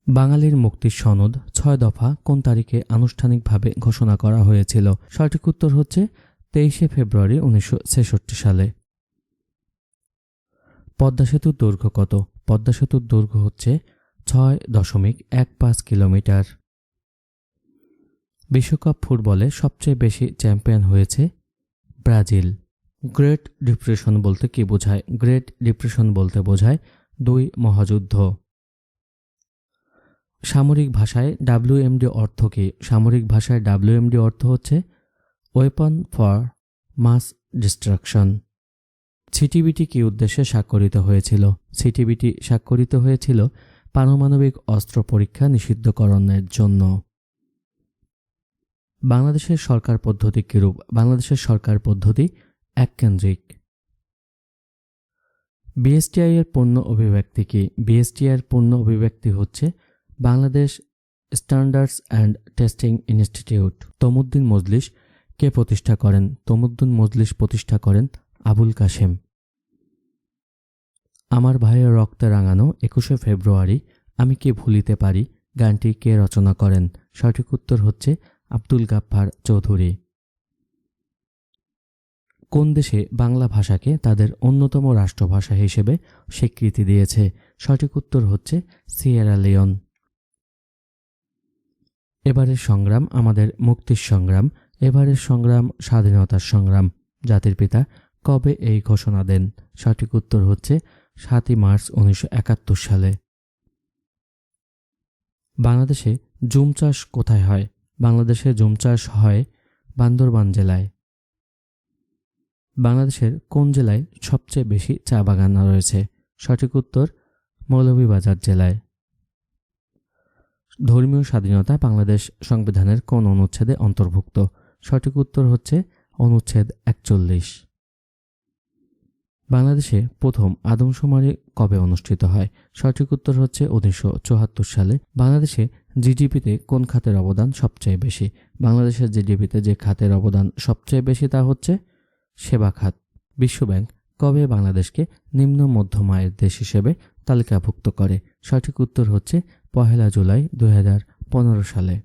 বাঙালির মুক্তির সনদ ৬ দফা কোন তারিখে আনুষ্ঠানিকভাবে ঘোষণা করা হয়েছিল? সঠিক উত্তর হচ্ছে ২৩শে ফেব্রুয়ারি ১৯৬৬ সালে। পদ্মা সেতুর দৈর্ঘ্য কত? পদ্মা সেতুর দৈর্ঘ্য হচ্ছে ৬.১৫ কিলোমিটার। বিশ্বকাপ ফুটবলে সবচেয়ে বেশি চ্যাম্পিয়ন হয়েছে ব্রাজিল। গ্রেট ডিপ্রেশন বলতে কি বোঝায়? গ্রেট ডিপ্রেশন বলতে বোঝায় ২ মহাযুদ্ধ। সামরিক ভাষায় WMD অর্থ কি? সামরিক ভাষায় WMD অর্থ হচ্ছে weapon for mass destruction. CTBT কি উদ্দেশ্যে স্বাক্ষরিত হয়েছিল? সিটিবিটি স্বাক্ষরিত হয়েছিল পারমাণবিক অস্ত্র পরীক্ষা নিষিদ্ধকরণের জন্য। বাংলাদেশের সরকার পদ্ধতি কিরূপ? বাংলাদেশের সরকার পদ্ধতি এককেন্দ্রিক। বিএসটিআই এর পূর্ণ অভিব্যক্তি কি? বিএসটিআই এর পূর্ণ অভিব্যক্তি হচ্ছে Bangladesh Standards and Testing Institute. Tamaddun Majlish কে প্রতিষ্ঠা করেন? তমুদ্দিন মজলিস প্রতিষ্ঠা করেন আবুল কাশেম। আমার ভাইয়ের রক্তে রাঙানো ২১শে ফেব্রুয়ারি আমি কি ভুলিতে পারি গানটি কে রচনা করেন? সঠিক উত্তর হচ্ছে আব্দুল গাফফার চৌধুরী। কোন দেশে বাংলা ভাষাকে তাদের অন্যতম রাষ্ট্রভাষা হিসেবে স্বীকৃতি দিয়েছে? সঠিক উত্তর হচ্ছে সিয়েরা লিওন। এবারের সংগ্রাম আমাদের মুক্তির সংগ্রাম। এবারের সংগ্রাম স্বাধীনতার সংগ্রাম। জাতির পিতা কবে এই ঘোষণা দেন? সঠিক উত্তর হচ্ছে ৭ই মার্চ ১৯৭১ সালে। বাংলাদেশে জুম চাষ কোথায় হয়? বাংলাদেশে জুম চাষ হয় বান্দরবান জেলায়। বাংলাদেশের কোন জেলায় সবচেয়ে বেশি চা বাগান রয়েছে? সঠিক উত্তর মৌলভীবাজার জেলায়। ধর্মীয় স্বাধীনতা বাংলাদেশ সংবিধানের কোন অনুচ্ছেদে অন্তর্ভুক্ত? সঠিক উত্তর হচ্ছে অনুচ্ছেদ ৪১। বাংলাদেশে প্রথম আদমশুমারি কবে অনুষ্ঠিত হয়? সঠিক উত্তর হচ্ছে ১৯৭৪ সালে। বাংলাদেশে জিডিপিতে কোন খাতের অবদান সবচেয়ে বেশি? বাংলাদেশের জিডিপিতে যে খাতের অবদান সবচেয়ে বেশি তা হচ্ছে সেবা খাত। বিশ্বব্যাংক কবে বাংলাদেশকে নিম্ন মধ্যম আয়ের দেশ হিসেবে তালিকাভুক্ত করে? সঠিক উত্তর হচ্ছে ১ জুলাই ২০১৫ সালে।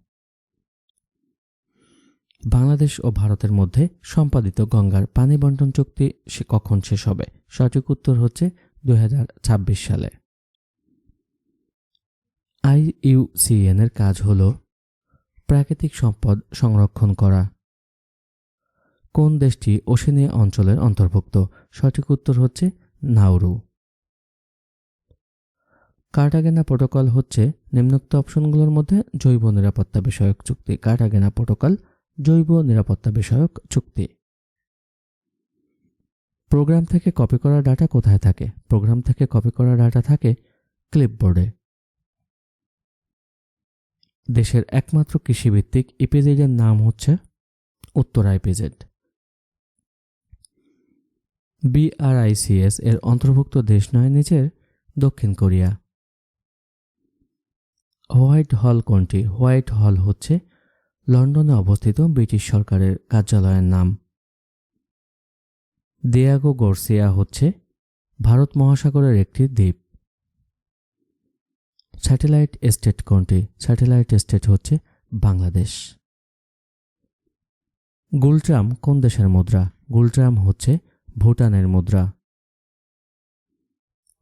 বাংলাদেশ ও ভারতের মধ্যে সম্পাদিত গঙ্গার পানি বন্টন চুক্তি কখন শেষ হবে? সঠিক উত্তর হচ্ছে ২০২৬ সালে। IUCN এর কাজ হল প্রাকৃতিক সম্পদ সংরক্ষণ করা। কোন দেশটি ওশেনিয়া অঞ্চলের অন্তর্ভুক্ত? সঠিক উত্তর হচ্ছে নাউরু। কার্টাগেনা প্রোটোকল হচ্ছে নিম্নোক্ত অপশনগুলোর মধ্যে জৈব নিরাপত্তা বিষয়ক চুক্তি। কার্টাগেনা প্রোটোকল জৈব নিরাপত্তা বিষয়ক চুক্তি। প্রোগ্রাম থেকে কপি করা ডাটা কোথায় থাকে? প্রোগ্রাম থেকে কপি করা ডাটা থাকে ক্লিপবোর্ডে। দেশের একমাত্র কৃষিভিত্তিক ইপিজেডের নাম হচ্ছে উত্তরা ইপিজেড। BRICS এর অন্তর্ভুক্ত দেশ নয় নিচের দক্ষিণ কোরিয়া। হোয়াইট হল কোনটি? হোয়াইট হল হচ্ছে লন্ডনে অবস্থিত ব্রিটিশ সরকারের কার্যালয়ের নাম। দিয়েগো গার্সিয়া হচ্ছে ভারত মহাসাগরের একটি দ্বীপ। স্যাটেলাইট স্টেট কোনটি? স্যাটেলাইট স্টেট হচ্ছে বাংলাদেশ। গুলট্রাম কোন দেশের মুদ্রা? গুলট্রাম হচ্ছে ভুটানের মুদ্রা।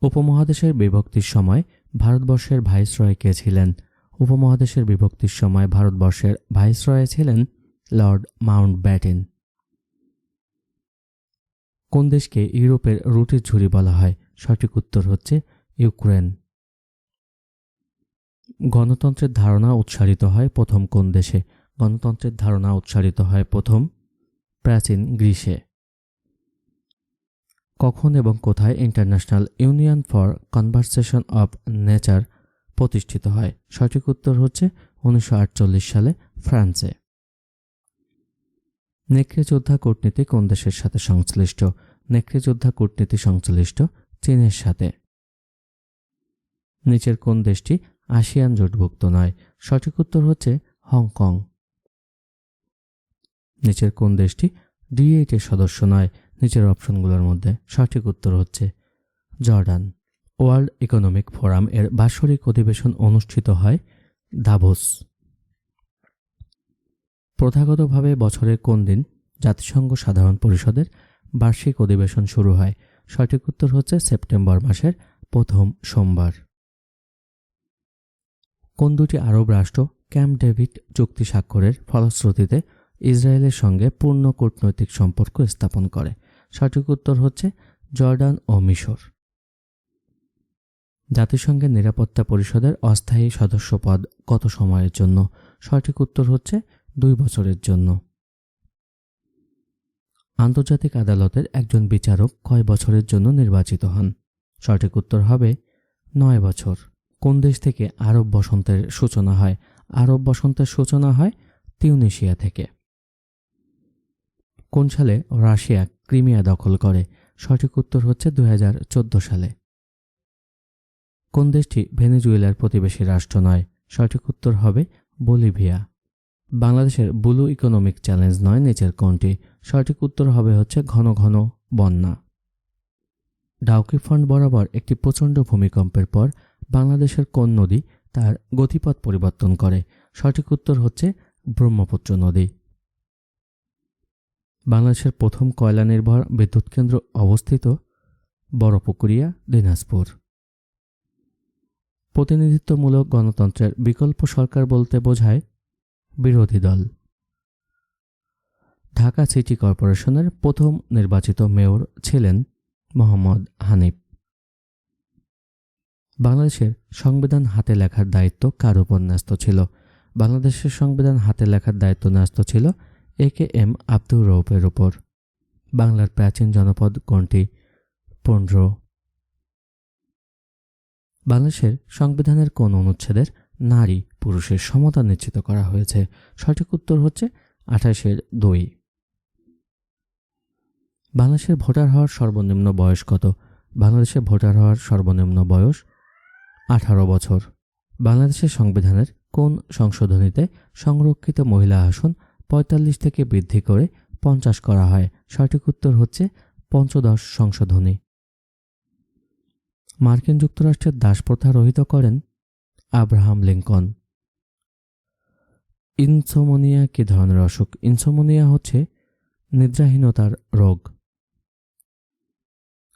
উপমহাদেশের বিভক্তির সময় ভারতবর্ষের ভাইসরয় কে ছিলেন? উপমহাদেশের বিভক্তির সময় ভারতবর্ষের ভাইসরয় ছিলেন লর্ড মাউন্টব্যাটেন। কোন দেশকে ইউরোপের রুটির ঝুড়ি বলা হয়? সঠিক উত্তর হচ্ছে ইউক্রেন। গণতন্ত্রের ধারণা উৎসারিত হয় প্রথম কোন দেশে? গণতন্ত্রের ধারণা উৎসারিত হয় প্রথম প্রাচীন গ্রিসে। কখন এবং কোথায় international union for conservation of nature প্রতিষ্ঠিত হয়? সঠিক উত্তর হচ্ছে ১৯৪৮ সালে ফ্রান্সে। নেকড়ে যোদ্ধা কূটনীতি কোন দেশের সাথে সংশ্লিষ্ট? নেকড়ে যোদ্ধা কূটনীতি সংশ্লিষ্ট চীনের সাথে। নিচের কোন দেশটি আসিয়ান জোটভুক্ত নয়? সঠিক উত্তর হচ্ছে হংকং। নিচের কোন দেশটি D8 এর সদস্য নয়? নিচের অপশনগুলোর মধ্যে সঠিক উত্তর হচ্ছে জর্ডান। ওয়ার্ল্ড ইকোনমিক ফোরাম এর বাৎসরিক অধিবেশন অনুষ্ঠিত হয় দাভোস। প্রথাগতভাবে বছরের কোন দিন জাতিসংঘ সাধারণ পরিষদের বার্ষিক অধিবেশন শুরু হয়? সঠিক উত্তর হচ্ছে সেপ্টেম্বর মাসের প্রথম সোমবার। কোন দুটি আরব রাষ্ট্র ক্যাম্প ডেভিড চুক্তি স্বাক্ষরের ফলশ্রুতিতে ইসরায়েলের সঙ্গে পূর্ণ কূটনৈতিক সম্পর্ক স্থাপন করে? সঠিক উত্তর হচ্ছে জর্ডান ও মিশর। জাতিসংঘের নিরাপত্তা পরিষদের অস্থায়ী সদস্যপদ কত সময়ের জন্য? সঠিক উত্তর হচ্ছে 2 বছরের জন্য। আন্তর্জাতিক আদালতের একজন বিচারক কয় বছরের জন্য নির্বাচিত হন? সঠিক উত্তর হবে 9 বছর। কোন দেশ থেকে আরব বসন্তের সূচনা হয়? আরব বসন্তের সূচনা হয় তিউনিসিয়া থেকে। কোন সালে রাশিয়া ক্রিমিয়া দখল করে? সঠিক উত্তর হচ্ছে 2014 সালে। কোন দেশটি ভেনেজুয়েলার প্রতিবেশী রাষ্ট্র নয়? সঠিক উত্তর হবে বলিভিয়া। বাংলাদেশের ব্লু ইকোনমিক চ্যালেঞ্জ নয় নিচের কোনটি? সঠিক উত্তর হবে হচ্ছে ঘন ঘন বন্যা। ডাউকি ফ্রন্ট বরাবর একটি প্রচণ্ড ভূমিকম্পের পর বাংলাদেশের কোন নদী তার গতিপথ পরিবর্তন করে? সঠিক উত্তর হচ্ছে ব্রহ্মপুত্র নদী। বাংলাদেশের প্রথম কয়লা নির্ভর বিদ্যুৎ কেন্দ্র অবস্থিত বড়পুকুরিয়া, দিনাজপুর। প্রতিনিধিত্বমূলক গণতন্ত্রের বিকল্প সরকার বলতে বোঝায় বিরোধী দল। ঢাকা সিটি কর্পোরেশনের প্রথম নির্বাচিত মেয়র ছিলেন মোহাম্মদ হানিফ। বাংলাদেশের সংবিধান হাতে লেখার দায়িত্ব কার উপর ন্যস্ত ছিল? বাংলাদেশের সংবিধান হাতে লেখার দায়িত্ব ন্যস্ত ছিল AKM আব্দুর রউফের উপর। বাংলার প্রাচীন জনপদ কোনটি? পুন্ড্র। বাংলাদেশের সংবিধানের কোন অনুচ্ছেদের নারী পুরুষের সমতা নিশ্চিত করা হয়েছে? সঠিক উত্তর হচ্ছে 28(2)। বাংলাদেশের ভোটার হওয়ার সর্বনিম্ন বয়স কত? বাংলাদেশে ভোটার হওয়ার সর্বনিম্ন বয়স 18 বছর। বাংলাদেশের সংবিধানের কোন সংশোধনীতে সংরক্ষিত মহিলা আসন 45 থেকে বৃদ্ধি করে 50 করা হয়? সঠিক উত্তর হচ্ছে পঞ্চদশ সংশোধনী। মার্কিন যুক্তরাষ্ট্রের দাসপ্রথা রহিত করেন আব্রাহাম লিঙ্কন। ইনসোমনিয়া কি ধরনের অসুখ? ইনসোমনিয়া হচ্ছে নিদ্রাহীনতার রোগ।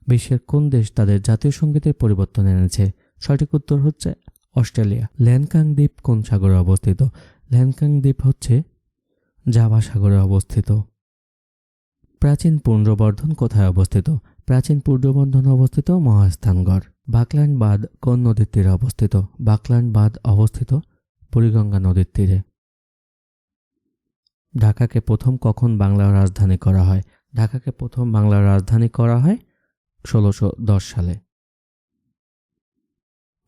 বিশ্বের কোন দেশ তাদের জাতীয় সঙ্গীতের পরিবর্তন এনেছে? সঠিক উত্তর হচ্ছে অস্ট্রেলিয়া। ল্যানকাং দ্বীপ কোন সাগরে অবস্থিত? ল্যানকাং দ্বীপ হচ্ছে জাভা সাগরে অবস্থিত। প্রাচীন পুন্ড্রবর্ধন কোথায় অবস্থিত? প্রাচীন পুন্ড্রবর্ধন অবস্থিত মহাস্থানগড়। বাকল্যান্ড বাঁধ কোন নদীর তীরে অবস্থিত? বাকল্যান্ড বাঁধ অবস্থিত বুড়িগঙ্গা নদীর তীরে। ঢাকাকে প্রথম কখন বাংলার রাজধানী করা হয়? ঢাকাকে প্রথম বাংলার রাজধানী করা হয় 1610 সালে।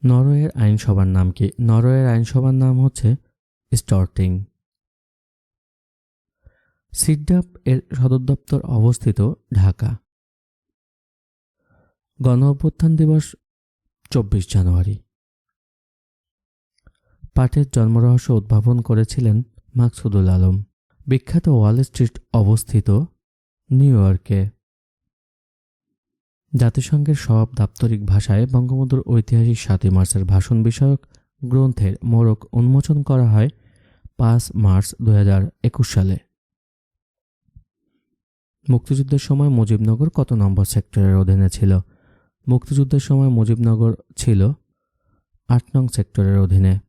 নরওয়ের আইনসভার নাম কি? নরওয়ের আইনসভার নাম হচ্ছে স্টর্টিং। সিডডাপ এর সদর দপ্তর অবস্থিত ঢাকা। গণ অভ্যুত্থান দিবস 24 জানুয়ারি। পাটের জন্মরহস্য উদ্ভাবন করেছিলেন মাকসুদুল আলম। বিখ্যাত ওয়াল স্ট্রিট অবস্থিত নিউ ইয়র্কে। জাতিসংঘের সব দাপ্তরিক ভাষায় বঙ্গবন্ধুর ঐতিহাসিক 7ই মার্চের ভাষণ বিষয়ক গ্রন্থের মোড়ক উন্মোচন করা হয় 5 মার্চ 2021 সালে। মুক্তিযুদ্ধের সময় মুজিবনগর কত নম্বর সেক্টরের অধীনে ছিল? মুক্তিযুদ্ধের সময় মুজিবনগর ছিল 8 নং সেক্টরের অধীনে।